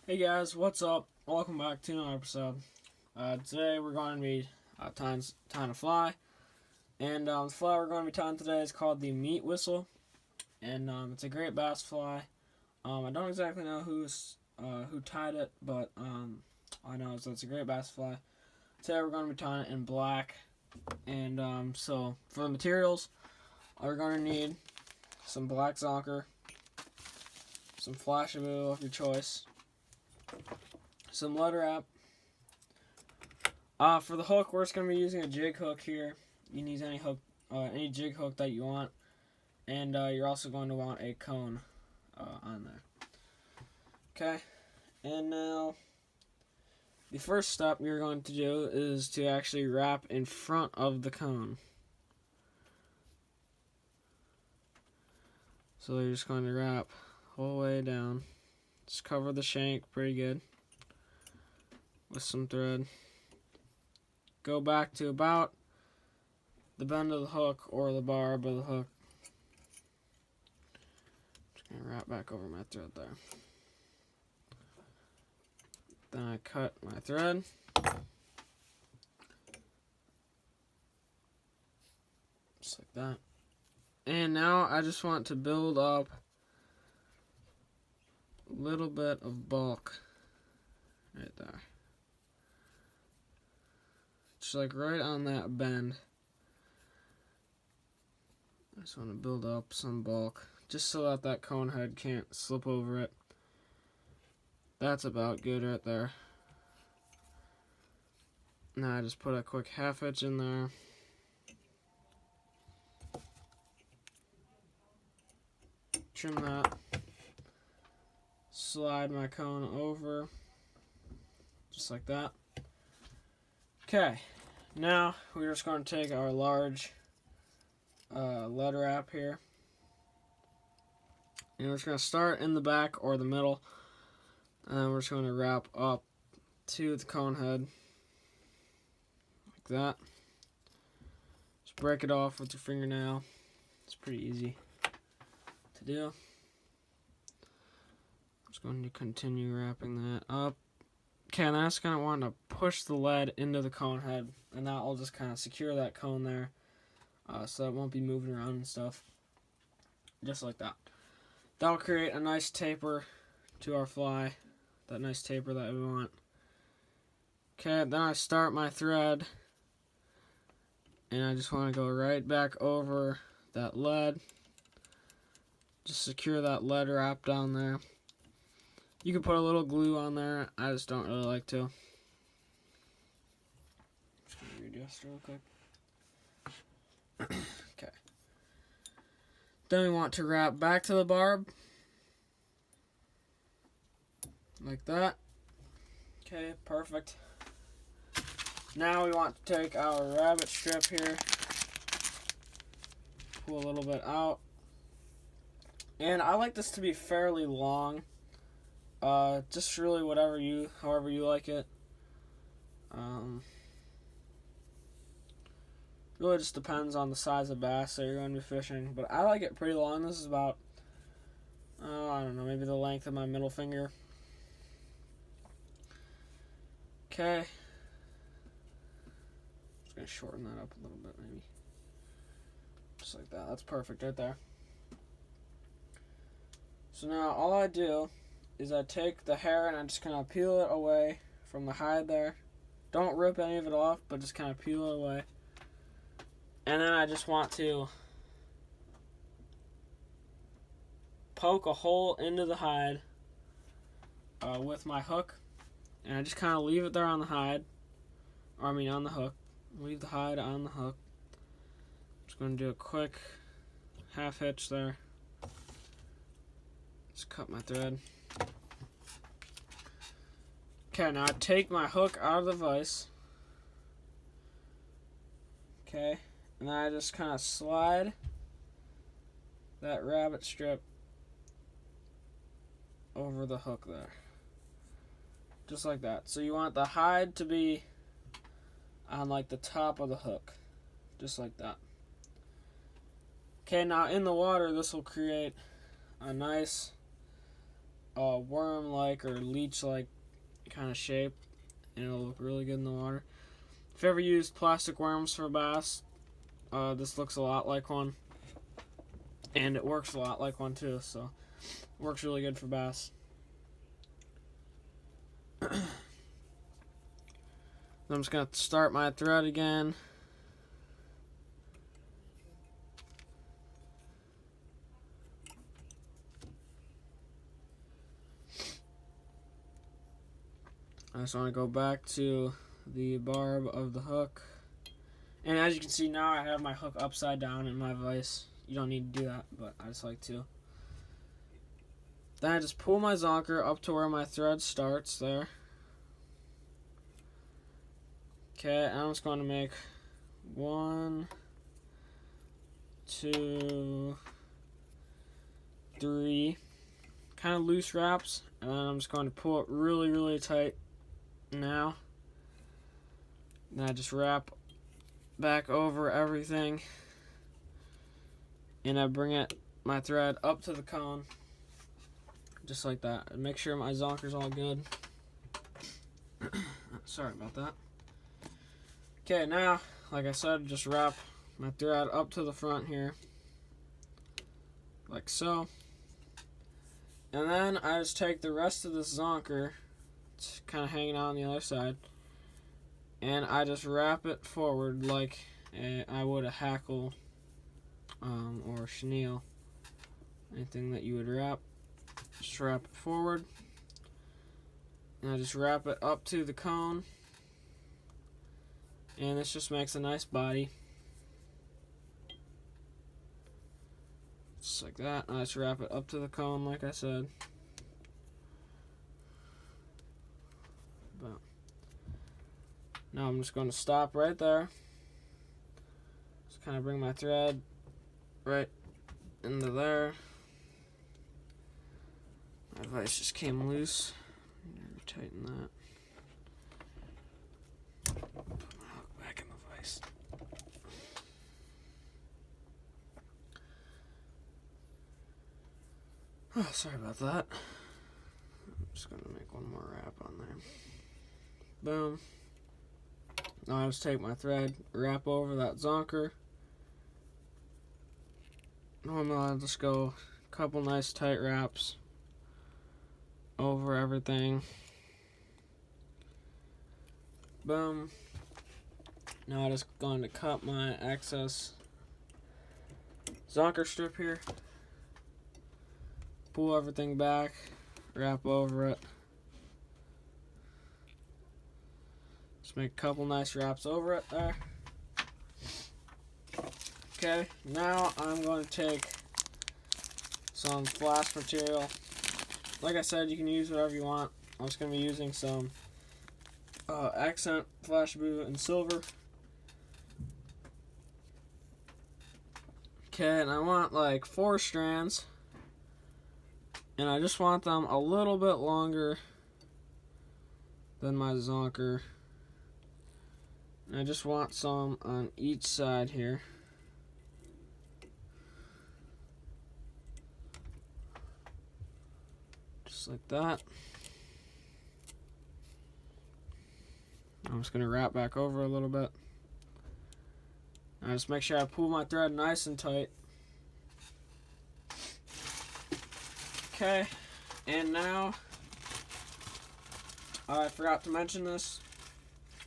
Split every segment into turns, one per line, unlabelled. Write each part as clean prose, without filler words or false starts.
Hey guys, what's up? Welcome back to another episode. Today we're going to be tying a fly, and the fly we're going to be tying today is called the meat whistle, and it's a great bass fly. I don't exactly know who tied it, but I know it's a great bass fly. Today we're going to be tying it in black, and so for the materials, we're going to need some black zonker, some Flashabou of your choice, some lead wrap. For the hook, we're just going to be using a jig hook here. You can use any hook, any jig hook that you want. And you're also going to want a cone on there. Okay, and now the first step you're going to do is to actually wrap in front of the cone. So you're just going to wrap the whole way down. Just cover the shank pretty good with some thread. Go back to about the bend of the hook or the barb of the hook. Just gonna wrap back over my thread there. Then I cut my thread. Just like that. And now I just want to build up a little bit of bulk right there. Just like right on that bend. I just want to build up some bulk just so that that cone head can't slip over it. That's about good right there. Now I just put a quick half inch in there. Trim that. Slide my cone over. Just like that. Okay. Now we're just going to take our large lead wrap here. And we're just going to start in the back or the middle. And we're just going to wrap up to the cone head. Like that. Just break it off with your fingernail. It's pretty easy to do. I'm just going to continue wrapping that up. Okay, and then I just kind of want to push the lead into the cone head. And that will just kind of secure that cone there. So it won't be moving around and stuff. Just like that. That'll create a nice taper to our fly. That nice taper that we want. Okay, then I start my thread. And I just want to go right back over that lead. Just secure that lead wrap down there. You can put a little glue on there. I just don't really like to. Just going to readjust real quick. Okay. Then we want to wrap back to the barb. Like that. Okay, perfect. Now we want to take our rabbit strip here. Pull a little bit out. And I like this to be fairly long. Just really however you like it. Really just depends on the size of bass that you're going to be fishing. But I like it pretty long. This is about, I don't know, maybe the length of my middle finger. Okay. Just going to shorten that up a little bit maybe. Just like that. That's perfect right there. So now all I do is I take the hair and I just kind of peel it away from the hide there. Don't rip any of it off, but just kind of peel it away. And then I just want to poke a hole into the hide with my hook. And I just kind of leave it there on the hide. On the hook. Leave the hide on the hook. Just going to do a quick half hitch there. Just cut my thread. Okay, now I take my hook out of the vise. Okay, and then I just kind of slide that rabbit strip over the hook there. Just like that. So you want the hide to be on like the top of the hook. Just like that. Okay, now in the water this will create a nice worm-like or leech-like kind of shape, and it'll look really good in the water. If you ever used plastic worms for bass, this looks a lot like one, and it works a lot like one too, so it works really good for bass. I'm just going to start my thread again. I just want to go back to the barb of the hook. And as you can see now, I have my hook upside down in my vise. You don't need to do that, but I just like to. Then I just pull my zonker up to where my thread starts there. Okay, I'm just going to make 1, 2, 3 kind of loose wraps, and then I'm just going to pull it really, really tight now. Then I just wrap back over everything, and I bring my thread up to the cone, just like that. And make sure my zonker's all good. Sorry about that. Okay, now, like I said, just wrap my thread up to the front here, like so. And then I just take the rest of this zonker, it's kind of hanging out on the other side, and I just wrap it forward like I would a hackle or chenille, anything that you would wrap. Just wrap it forward, and I just wrap it up to the cone. And this just makes a nice body. Just like that. I just wrap it up to the cone like I said. But now I'm just going to stop right there. Just kind of bring my thread right into there. My vise just came loose. Tighten that. Oh, sorry about that. I'm just going to make one more wrap on there. Boom. Now I just take my thread, wrap over that zonker. Normally I'll just go a couple nice tight wraps over everything. Boom. Now I'm just going to cut my excess zonker strip here. Pull everything back, wrap over it. Just make a couple nice wraps over it there. Okay, now I'm going to take some flash material. Like I said, you can use whatever you want. I'm just going to be using some accent flash blue and silver. Okay, and I want like 4 strands. And I just want them a little bit longer than my zonker. And I just want some on each side here. Just like that. I'm just going to wrap back over a little bit. And just make sure I pull my thread nice and tight. Okay, and now, I forgot to mention this,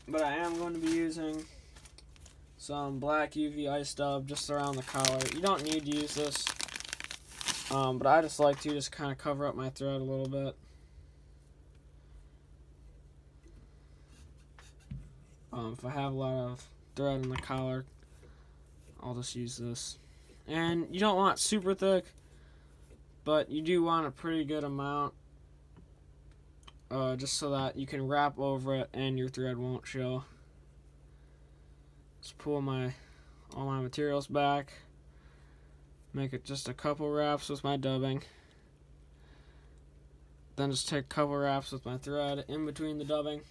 but I am going to be using some black UV ice dub just around the collar. You don't need to use this, but I just like to just kind of cover up my thread a little bit. If I have a lot of thread in the collar, I'll just use this. And you don't want super thick, but you do want a pretty good amount, just so that you can wrap over it and your thread won't show. Just pull all my materials back, make it just a couple wraps with my dubbing, then just take a couple wraps with my thread in between the dubbing.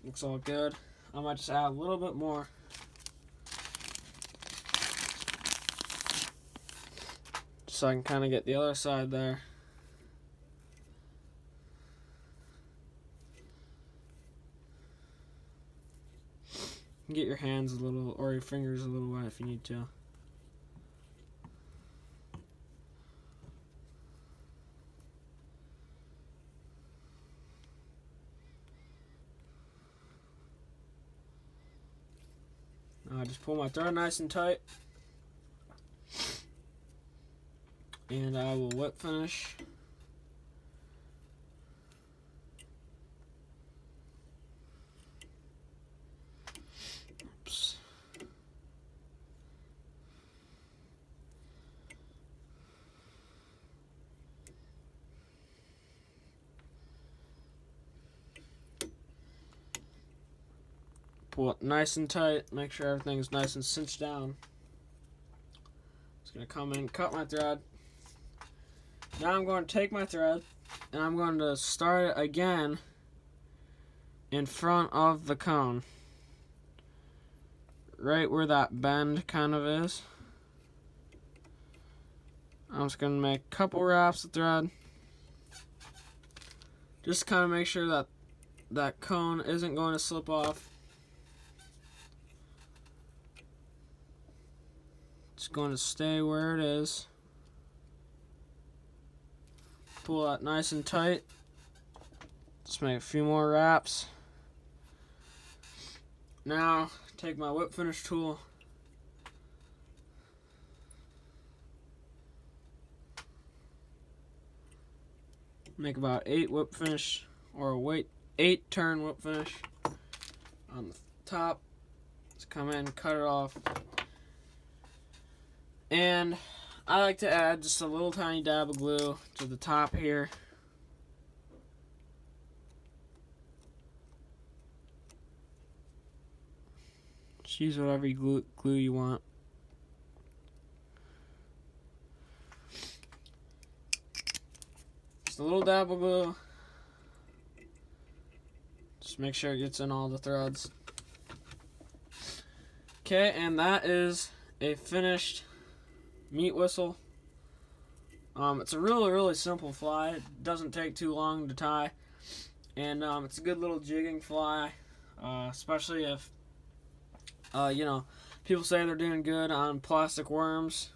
Looks all good. I might just add a little bit more. So I can kind of get the other side there. can get your hands a little, or your fingers a little wet if you need to. Now I just pull my thread nice and tight, and I will whip finish. Oops. Pull it nice and tight, make sure everything's nice and cinched down. Just gonna come in, cut my thread. Now I'm going to take my thread and I'm going to start it again in front of the cone. Right where that bend kind of is. I'm just gonna make a couple wraps of thread. Just kind of make sure that that cone isn't going to slip off. It's going to stay where it is. Pull that nice and tight. Just make a few more wraps. Now, take my whip finish tool. Make about 8 whip finish, or 8 turn whip finish on the top. Just come in, cut it off. And I like to add just a little tiny dab of glue to the top here. Just use whatever glue you want. Just a little dab of glue. Just make sure it gets in all the threads. Okay, and that is a finished meat whistle. It's a really simple fly. It doesn't take too long to tie, and it's a good little jigging fly, especially if you know, people say they're doing good on plastic worms,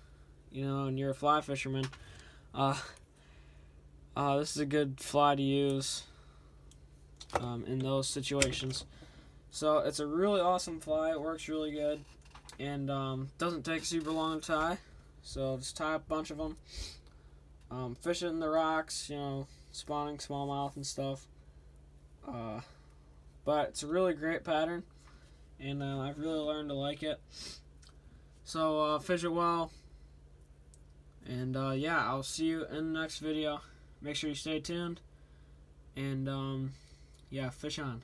you know, and you're a fly fisherman. This is a good fly to use in those situations. So it's a really awesome fly. It works really good, and doesn't take super long to tie. So just tie up a bunch of them. Fish it in the rocks, you know, spawning smallmouth and stuff. But it's a really great pattern, and I've really learned to like it. So fish it well, and yeah, I'll see you in the next video. Make sure you stay tuned, and yeah, fish on.